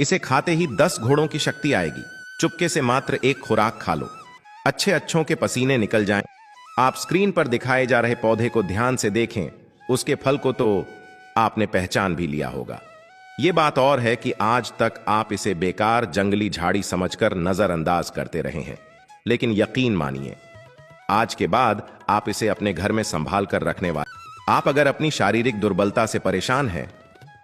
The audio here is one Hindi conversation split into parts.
इसे खाते ही 10 घोड़ों की शक्ति आएगी। चुपके से मात्र एक खुराक खा लो, अच्छे अच्छों के पसीने निकल जाएं। आप स्क्रीन पर दिखाए जा रहे पौधे को ध्यान से देखें, उसके फल को तो आपने पहचान भी लिया होगा। ये बात और है कि आज तक आप इसे बेकार जंगली झाड़ी समझकर नजरअंदाज करते रहे हैं, लेकिन यकीन मानिए, आज के बाद आप इसे अपने घर में संभाल कर रखने वाले। आप अगर अपनी शारीरिक दुर्बलता से परेशान हैं,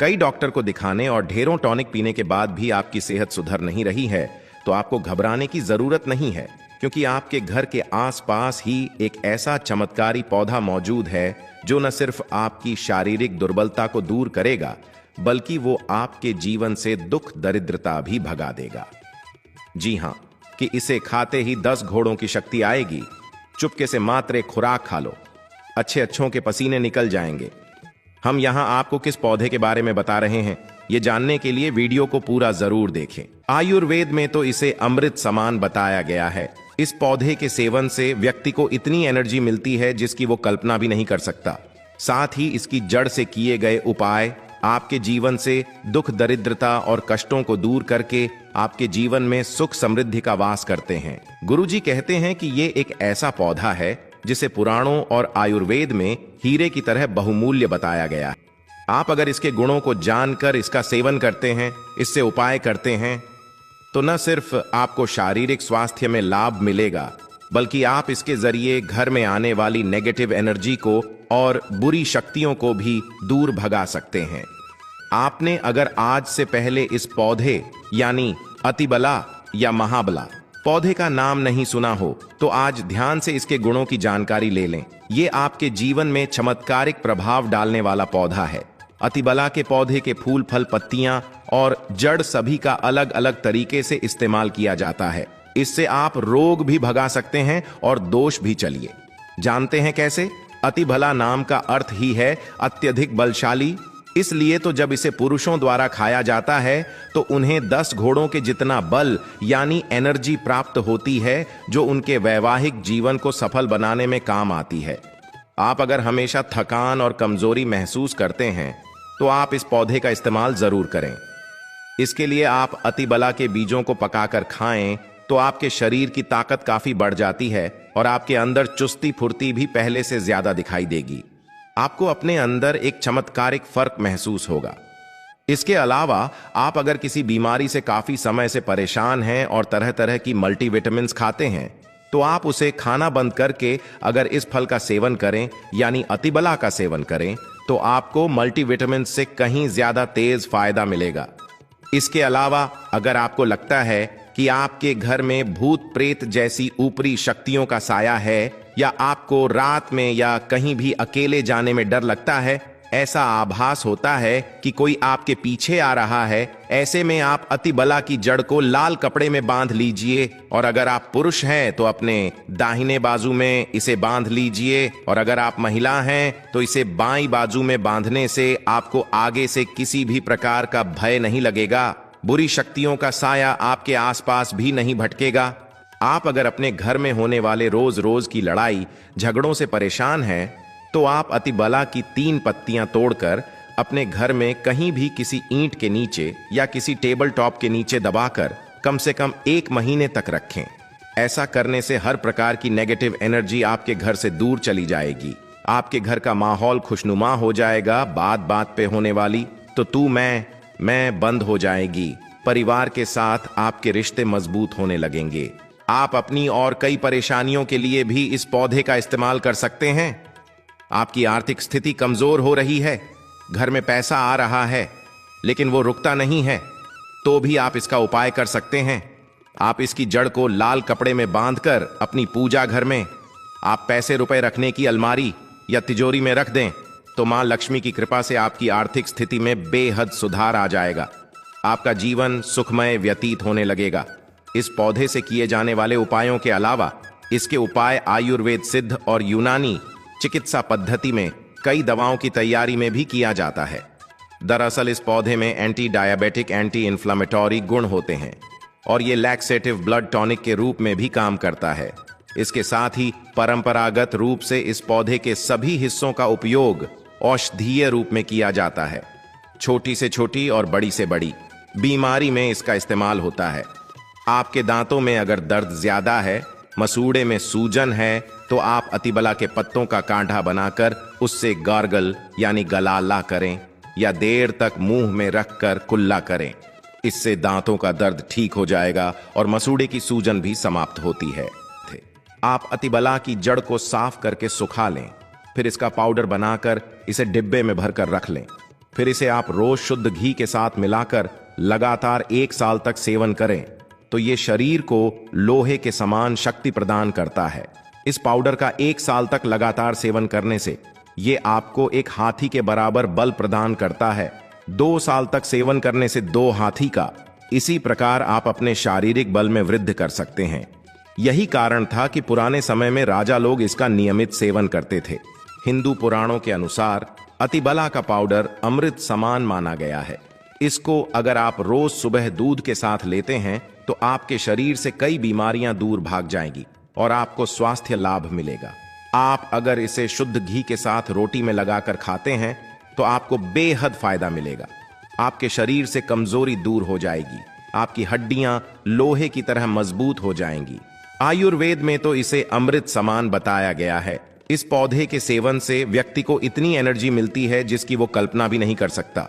कई डॉक्टर को दिखाने और ढेरों टॉनिक पीने के बाद भी आपकी सेहत सुधर नहीं रही है, तो आपको घबराने की जरूरत नहीं है, क्योंकि आपके घर के आसपास ही एक ऐसा चमत्कारी पौधा मौजूद है जो न सिर्फ आपकी शारीरिक दुर्बलता को दूर करेगा, बल्कि वो आपके जीवन से दुख दरिद्रता भी भगा देगा। जी हां, कि इसे खाते ही 10 घोड़ों की शक्ति आएगी। चुपके से मात्र एक खुराक खा लो, अच्छे अच्छों के पसीने निकल जाएंगे। हम यहां आपको किस पौधे के बारे में बता रहे हैं, ये जानने के लिए वीडियो को पूरा जरूर देखें। आयुर्वेद में तो इसे अमृत समान बताया गया है। इस पौधे के सेवन से व्यक्ति को इतनी एनर्जी मिलती है जिसकी वो कल्पना भी नहीं कर सकता। साथ ही इसकी जड़ से किए गए उपाय आपके जीवन से दुख दरिद्रता और कष्टों को दूर करके आपके जीवन में सुख समृद्धि का वास करते हैं। गुरुजी कहते हैं कि ये एक ऐसा पौधा है जिसे पुराणों और आयुर्वेद में हीरे की तरह बहुमूल्य बताया गया है। आप अगर इसके गुणों को जानकर इसका सेवन करते हैं, इससे उपाय करते हैं, तो न सिर्फ आपको शारीरिक स्वास्थ्य में लाभ मिलेगा, बल्कि आप इसके जरिए घर में आने वाली नेगेटिव एनर्जी को और बुरी शक्तियों को भी दूर भगा सकते हैं। आपने अगर आज से पहले इस पौधे यानी अतिबला या महाबला पौधे का नाम नहीं सुना हो, तो आज ध्यान से इसके गुणों की जानकारी ले लें। ये आपके जीवन में चमत्कारिक प्रभाव डालने वाला पौधा है। अतिबला के पौधे के फूल, फल, पत्तियां और जड़ सभी का अलग अलग तरीके से इस्तेमाल किया जाता है। इससे आप रोग भी भगा सकते हैं और दोष भी। चलिए जानते हैं कैसे। अतिबला नाम का अर्थ ही है अत्यधिक बलशाली, इसलिए तो जब इसे पुरुषों द्वारा खाया जाता है तो उन्हें 10 घोड़ों के जितना बल यानी एनर्जी प्राप्त होती है, जो उनके वैवाहिक जीवन को सफल बनाने में काम आती है। आप अगर हमेशा थकान और कमजोरी महसूस करते हैं तो आप इस पौधे का इस्तेमाल जरूर करें। इसके लिए आप अतिबला के बीजों को पकाकर खाएं तो आपके शरीर की ताकत काफी बढ़ जाती है और आपके अंदर चुस्ती फुर्ती भी पहले से ज्यादा दिखाई देगी। आपको अपने अंदर एक चमत्कारिक फर्क महसूस होगा। इसके अलावा आप अगर किसी बीमारी से काफी समय से परेशान हैं और तरह तरह की मल्टीविटामिन्स खाते हैं, तो आप उसे खाना बंद करके अगर इस फल का सेवन करें यानी अतिबला का सेवन करें, तो आपको मल्टीविटामिन से कहीं ज्यादा तेज फायदा मिलेगा। इसके अलावा अगर आपको लगता है कि आपके घर में भूत प्रेत जैसी ऊपरी शक्तियों का साया है, या आपको रात में या कहीं भी अकेले जाने में डर लगता है, ऐसा आभास होता है कि कोई आपके पीछे आ रहा है, ऐसे में आप अतिबला की जड़ को लाल कपड़े में बांध लीजिए। और अगर आप पुरुष हैं तो अपने दाहिने बाजू में इसे बांध लीजिए, और अगर आप महिला हैं तो इसे बाईं बाजू में बांधने से आपको आगे से किसी भी प्रकार का भय नहीं लगेगा। बुरी शक्तियों का साया आपके आसपास भी नहीं भटकेगा। आप अगर अपने घर में होने वाले रोज रोज की लड़ाई झगड़ों से परेशान हैं, तो आप अतिबला की 3 पत्तियां तोड़कर अपने घर में कहीं भी किसी ईंट के नीचे या किसी टेबल टॉप के नीचे दबाकर कम से कम 1 महीने तक रखें। ऐसा करने से हर प्रकार की नेगेटिव एनर्जी आपके घर से दूर चली जाएगी। आपके घर का माहौल खुशनुमा हो जाएगा। बात बात पे होने वाली तो तू मैं बंद हो जाएगी। परिवार के साथ आपके रिश्ते मजबूत होने लगेंगे। आप अपनी और कई परेशानियों के लिए भी इस पौधे का इस्तेमाल कर सकते हैं। आपकी आर्थिक स्थिति कमजोर हो रही है, घर में पैसा आ रहा है लेकिन वो रुकता नहीं है, तो भी आप इसका उपाय कर सकते हैं। आप इसकी जड़ को लाल कपड़े में बांधकर अपनी पूजा घर में आप पैसे रुपए रखने की अलमारी या तिजोरी में रख दें, तो मां लक्ष्मी की कृपा से आपकी आर्थिक स्थिति में बेहद सुधार आ जाएगा। आपका जीवन सुखमय व्यतीत होने लगेगा। इस पौधे से किए जाने वाले उपायों के अलावा इसके उपाय आयुर्वेद सिद्ध और यूनानी चिकित्सा पद्धति में कई दवाओं की तैयारी में भी किया जाता है। दरअसल इस पौधे में एंटी डायबिटिक, एंटी इन्फ्लामेटरी गुण होते हैं और ये लैक्सेटिव ब्लड टॉनिक के रूप में भी काम करता है। इसके साथ ही परंपरागत रूप से इस पौधे के सभी हिस्सों का उपयोग औषधीय रूप में किया जाता है। छोटी से छोटी और बड़ी से बड़ी बीमारी में इसका इस्तेमाल होता है। आपके दांतों में अगर दर्द ज्यादा है, मसूड़े में सूजन है, तो आप अतिबला के पत्तों का काढ़ा बनाकर उससे गार्गल यानी गलाला करें या देर तक मुंह में रखकर कुल्ला करें। इससे दांतों का दर्द ठीक हो जाएगा और मसूड़े की सूजन भी समाप्त होती है। आप अतिबला की जड़ को साफ करके सुखा लें, फिर इसका पाउडर बनाकर इसे डिब्बे में भरकर रख लें। फिर इसे आप रोज शुद्ध घी के साथ मिलाकर लगातार 1 साल तक सेवन करें तो ये शरीर को लोहे के समान शक्ति प्रदान करता है। इस पाउडर का 1 साल तक लगातार सेवन करने से ये आपको एक हाथी के बराबर बल प्रदान करता है। 2 साल तक सेवन करने से 2 हाथी का। इसी प्रकार आप अपने शारीरिक बल में वृद्धि कर सकते हैं। यही कारण था कि पुराने समय में राजा लोग इसका नियमित सेवन करते थे। हिंदू पुराणों के अनुसार अतिबला का पाउडर अमृत समान माना गया है। इसको अगर आप रोज सुबह दूध के साथ लेते हैं तो आपके शरीर से कई बीमारियां दूर भाग जाएंगी और आपको स्वास्थ्य लाभ मिलेगा। आप अगर इसे शुद्ध घी के साथ रोटी में लगाकर खाते हैं तो आपको बेहद फायदा मिलेगा। आपके शरीर से कमजोरी दूर हो जाएगी, आपकी हड्डियां लोहे की तरह मजबूत हो जाएंगी। आयुर्वेद में तो इसे अमृत समान बताया गया है। इस पौधे के सेवन से व्यक्ति को इतनी एनर्जी मिलती है जिसकी वो कल्पना भी नहीं कर सकता।